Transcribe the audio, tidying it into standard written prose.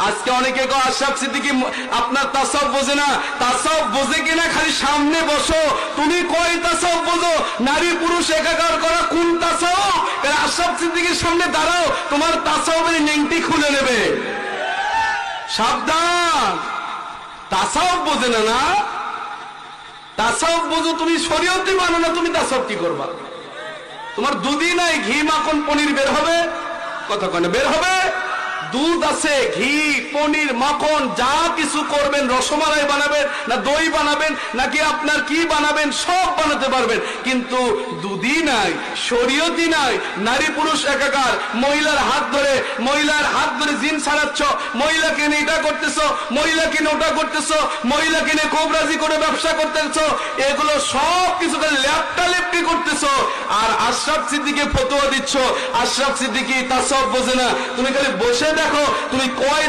আজকে অনেকে কয় আশরাফ সিদ্দিকী আপনার তাসাউফ বোঝে না। তাসাউফ বোঝে কিনা খালি সামনে বসো, তুমি কয় তাসাউফ বোঝো? নারী পুরুষ একাকার করা কোন তাসাউফ? আশরাফ সিদ্দিকীর সামনে দাঁড়াও, তোমার তাসাউফের নেংটি খুলে নেবে। সাবধান, তাসাউফ বোঝে না। না তাসাউফ বোঝো, তুমি শরীয়তই মানো না, তুমি তাসাউফ কি করবা? তোমার দুধই নাই, ঘি মাখন পনির বের হবে? কথা কয় না, বের হবে? দুধ আছে, ঘি, পনির, মাখন যা কিছু করবেন, রসমালাই বানাবেন না দই বানাবেন নাকি আপনার কি বানাবেন, সব বানাতে পারবেন, কিন্তু দুধই নাই, শরীয়তই নাই। নারী পুরুষ একাকার। মহিলার হাত ধরে জিন ছাড়াচ্ছ, মহিলাকে নিয়ে এটা করতেছো, মহিলাকে নিয়ে ওটা করতেছো, মহিলাকে নিয়ে কোবরাজি করে ব্যবসা করতেছো, এগুলো সব কিছু লেপটালেপটি করতেছো। আর আশরাফ সিদ্দিকী ফতোয়া দিচ্ছ। আশরাফ সিদ্দিকী তাসাউফ বোঝে না। তুমি খালি বসে দেখো, তুমি কয়